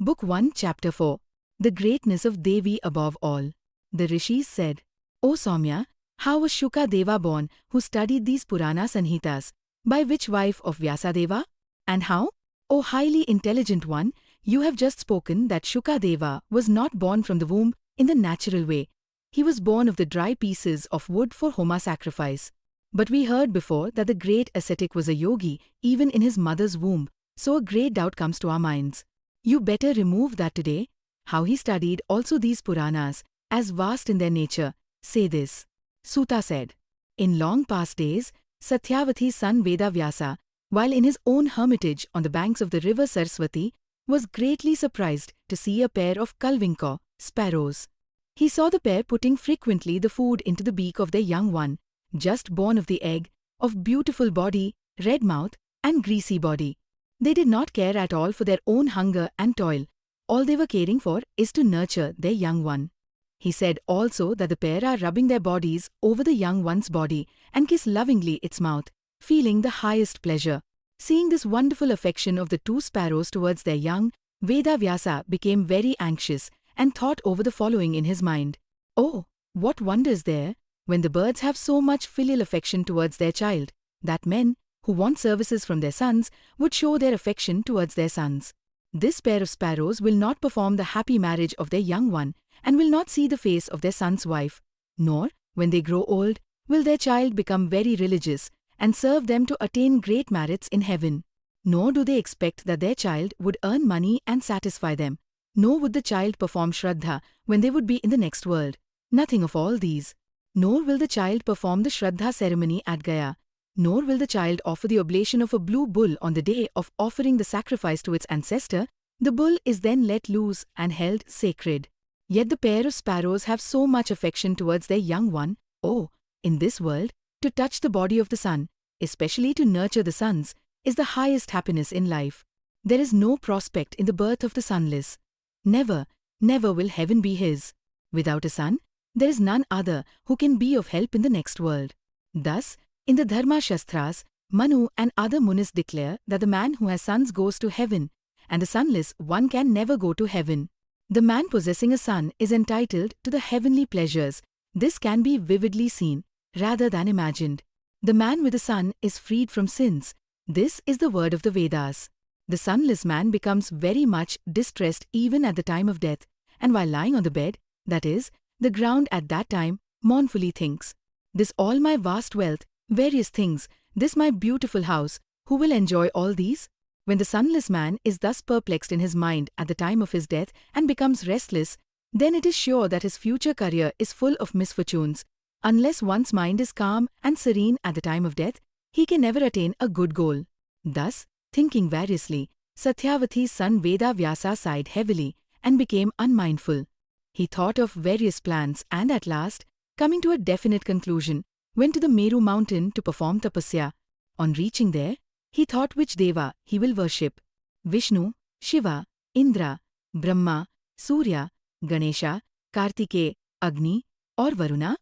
Book 1, Chapter 4. The Greatness of Devi Above All. The Rishis said, O Soumya, how was Shuka Deva born, who studied these Purana Sanhitas? By which wife of Vyasadeva? And how? O highly intelligent one, you have just spoken that Shuka Deva was not born from the womb in the natural way. He was born of the dry pieces of wood for Homa sacrifice. But we heard before that the great ascetic was a yogi even in his mother's womb, so a great doubt comes to our minds. You better remove that today. How he studied also these Puranas, as vast in their nature, say this. Suta said, in long past days, Satyavati's son Veda Vyasa, while in his own hermitage on the banks of the river Saraswati, was greatly surprised to see a pair of kalvinko, sparrows. He saw the pair putting frequently the food into the beak of their young one, just born of the egg, of beautiful body, red mouth, and greasy body. They did not care at all for their own hunger and toil. All they were caring for is to nurture their young one. He said also that the pair are rubbing their bodies over the young one's body and kiss lovingly its mouth, feeling the highest pleasure. Seeing this wonderful affection of the two sparrows towards their young, Veda Vyasa became very anxious and thought over the following in his mind. Oh, what wonder is there, when the birds have so much filial affection towards their child, that men, who want services from their sons, would show their affection towards their sons. This pair of sparrows will not perform the happy marriage of their young one, and will not see the face of their son's wife, nor, when they grow old, will their child become very religious, and serve them to attain great merits in heaven. Nor do they expect that their child would earn money and satisfy them, nor would the child perform Shraddha when they would be in the next world. Nothing of all these. Nor will the child perform the Shraddha ceremony at Gaya. Nor will the child offer the oblation of a blue bull on the day of offering the sacrifice to its ancestor. The bull is then let loose and held sacred. Yet the pair of sparrows have so much affection towards their young one, oh, in this world, to touch the body of the sun, especially to nurture the sons, is the highest happiness in life. There is no prospect in the birth of the sunless. Never, never will heaven be his. Without a son, there is none other who can be of help in the next world. Thus, in the Dharma Shastras, Manu and other Munis declare that the man who has sons goes to heaven, and the sonless one can never go to heaven. The man possessing a son is entitled to the heavenly pleasures. This can be vividly seen, rather than imagined. The man with a son is freed from sins. This is the word of the Vedas. The sonless man becomes very much distressed even at the time of death, and while lying on the bed, that is, the ground at that time, mournfully thinks, this all my vast wealth, various things, this my beautiful house, who will enjoy all these? When the sonless man is thus perplexed in his mind at the time of his death and becomes restless, then it is sure that his future career is full of misfortunes. Unless one's mind is calm and serene at the time of death, he can never attain a good goal. Thus, thinking variously, Satyavati's son Veda Vyasa sighed heavily and became unmindful. He thought of various plans and at last, coming to a definite conclusion, went to the Meru mountain to perform Tapasya. On reaching there, he thought which Deva he will worship. Vishnu, Shiva, Indra, Brahma, Surya, Ganesha, Kartikeya, Agni, or Varuna?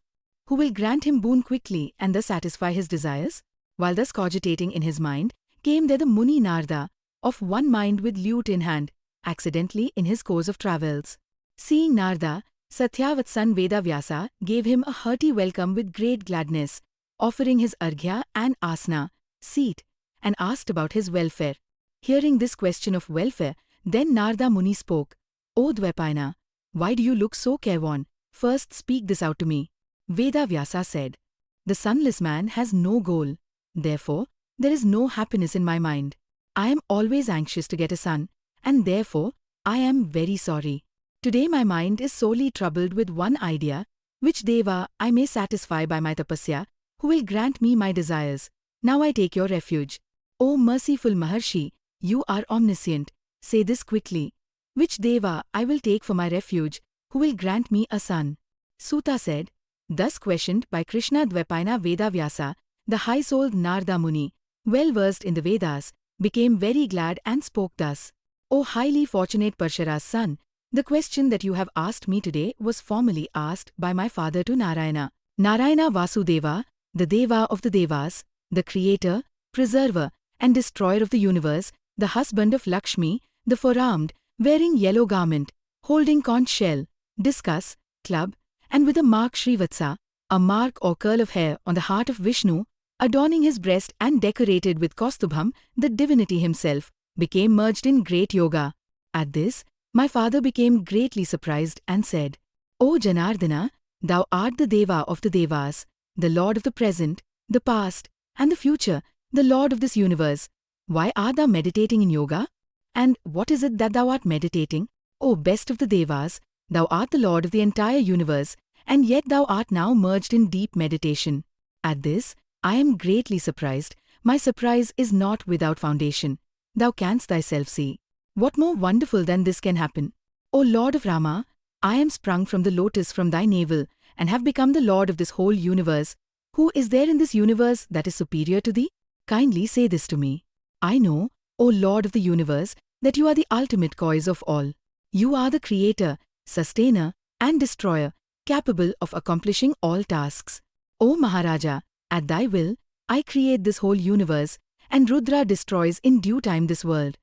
Who will grant him boon quickly and thus satisfy his desires? While thus cogitating in his mind, came there the Muni Narada, of one mind with lute in hand, accidentally in his course of travels. Seeing Narada, Satyavat's son Veda Vyasa gave him a hearty welcome with great gladness, offering his arghya and asana, seat, and asked about his welfare. Hearing this question of welfare, then Narada Muni spoke, O Dvaipayana, why do you look so careworn? First speak this out to me. Veda Vyasa said, the sonless man has no goal. Therefore, there is no happiness in my mind. I am always anxious to get a son, and therefore, I am very sorry. Today my mind is sorely troubled with one idea, which Deva I may satisfy by my Tapasya, who will grant me my desires. Now I take your refuge. O merciful Maharshi, you are omniscient. Say this quickly. Which Deva I will take for my refuge, who will grant me a son? Suta said, thus questioned by Krishna Dvaipayana Veda Vyasa, the high-souled Narada Muni, well versed in the Vedas, became very glad and spoke thus. O highly fortunate Parshara's son, the question that you have asked me today was formerly asked by my father to Narayana. Narayana Vasudeva, the Deva of the Devas, the creator, preserver, and destroyer of the universe, the husband of Lakshmi, the four-armed, wearing yellow garment, holding conch shell, discus, club, and with a mark Srivatsa, a mark or curl of hair on the heart of Vishnu, adorning his breast and decorated with Kaustubham, the divinity himself, became merged in great yoga. At this, my father became greatly surprised and said, O Janardana, thou art the Deva of the Devas, the Lord of the present, the past, and the future, the Lord of this universe. Why art thou meditating in yoga? And what is it that thou art meditating? O best of the Devas, thou art the Lord of the entire universe, and yet thou art now merged in deep meditation. At this, I am greatly surprised. My surprise is not without foundation. Thou canst thyself see. What more wonderful than this can happen? O Lord of Rama, I am sprung from the lotus from thy navel, and have become the Lord of this whole universe. Who is there in this universe that is superior to thee? Kindly say this to me. I know, O Lord of the universe, that you are the ultimate cause of all. You are the creator, sustainer, and destroyer, capable of accomplishing all tasks. O Maharaja, at thy will, I create this whole universe, and Rudra destroys in due time this world.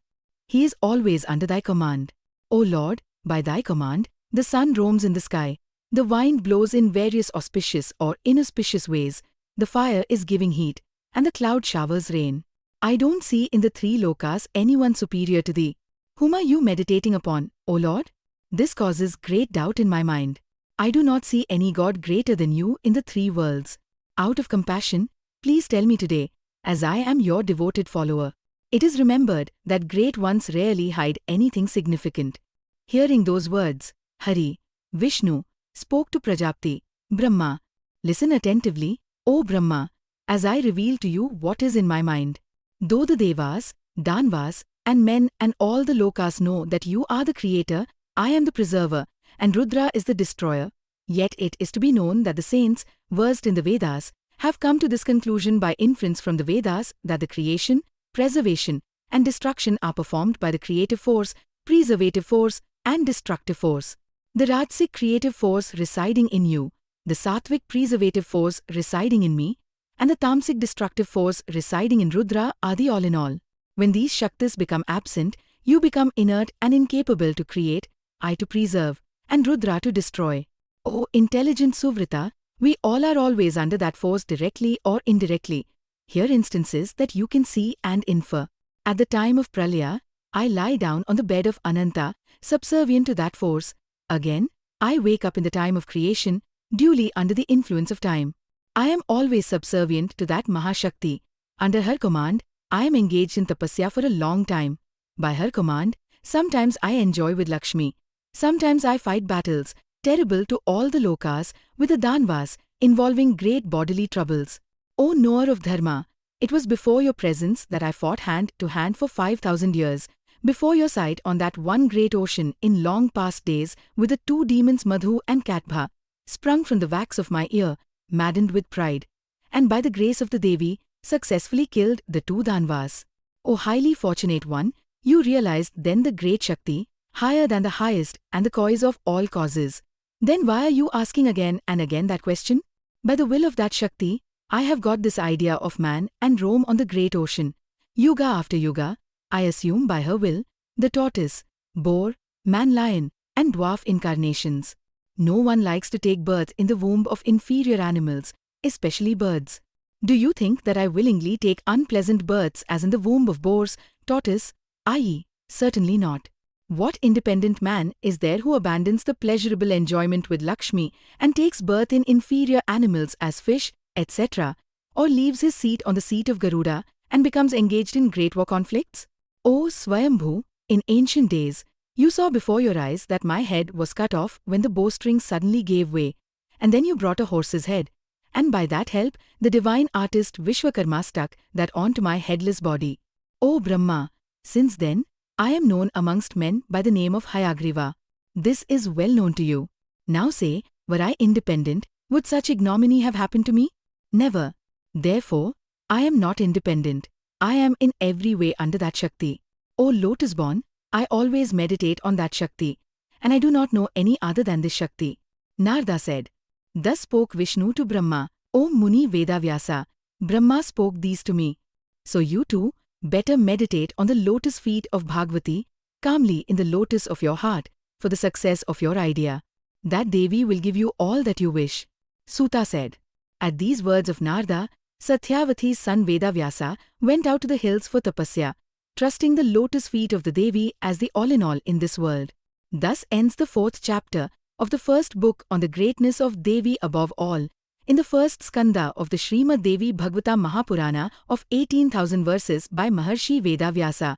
He is always under thy command. O Lord, by thy command, the sun roams in the sky, the wind blows in various auspicious or inauspicious ways, the fire is giving heat, and the cloud showers rain. I don't see in the three lokas anyone superior to thee. Whom are you meditating upon, O Lord? This causes great doubt in my mind. I do not see any God greater than you in the three worlds. Out of compassion, please tell me today, as I am your devoted follower. It is remembered that great ones rarely hide anything significant. Hearing those words, Hari, Vishnu, spoke to Prajapati, Brahma. Listen attentively, O Brahma, as I reveal to you what is in my mind. Though the Devas, Danvas, and men and all the lokas know that you are the creator, I am the preserver, and Rudra is the destroyer, yet it is to be known that the saints, versed in the Vedas, have come to this conclusion by inference from the Vedas that the creation, preservation, and destruction are performed by the creative force, preservative force, and destructive force. The Rajasic creative force residing in you, the Sattvic preservative force residing in me, and the Tamasic destructive force residing in Rudra are the all-in-all. When these Shaktis become absent, you become inert and incapable to create, I to preserve, and Rudra to destroy. O intelligent Suvrita, we all are always under that force directly or indirectly. Here instances that you can see and infer. At the time of Pralaya, I lie down on the bed of Ananta, subservient to that force. Again, I wake up in the time of creation, duly under the influence of time. I am always subservient to that Mahashakti. Under her command, I am engaged in Tapasya for a long time. By her command, sometimes I enjoy with Lakshmi. Sometimes I fight battles, terrible to all the lokas, with the Danvas, involving great bodily troubles. O knower of Dharma, it was before your presence that I fought hand to hand for 5,000 years, before your sight on that one great ocean in long past days with the two demons Madhu and Katbha, sprung from the wax of my ear, maddened with pride, and by the grace of the Devi, successfully killed the two Danvas. O highly fortunate one, you realized then the great Shakti, higher than the highest and the cause of all causes. Then why are you asking again and again that question? By the will of that Shakti, I have got this idea of man and roam on the great ocean. Yuga after yuga, I assume by her will, the tortoise, boar, man-lion, and dwarf incarnations. No one likes to take birth in the womb of inferior animals, especially birds. Do you think that I willingly take unpleasant births as in the womb of boars, tortoise, i.e., certainly not. What independent man is there who abandons the pleasurable enjoyment with Lakshmi and takes birth in inferior animals as fish, etc., or leaves his seat on the seat of Garuda and becomes engaged in great war conflicts? O Swayambhu, in ancient days, you saw before your eyes that my head was cut off when the bowstring suddenly gave way, and then you brought a horse's head, and by that help the divine artist Vishwakarma stuck that onto my headless body. O Brahma, since then, I am known amongst men by the name of Hayagriva. This is well known to you. Now say, were I independent, would such ignominy have happened to me? Never. Therefore, I am not independent. I am in every way under that Shakti. O lotus-born, I always meditate on that Shakti, and I do not know any other than this Shakti. Narada said, Thus spoke Vishnu to Brahma, O Muni Veda Vyasa, Brahma spoke these to me. So you too, better meditate on the lotus feet of Bhagavati, calmly in the lotus of your heart for the success of your idea. That Devi will give you all that you wish." Suta said. At these words of Narada, Satyavati's son Veda Vyasa went out to the hills for Tapasya, trusting the lotus feet of the Devi as the all-in-all in this world. Thus ends the 4th chapter of the first book on the greatness of Devi above all, in the first skanda of the Srimad Devi Bhagavatam Mahapurana of 18,000 verses by Maharshi Veda Vyasa.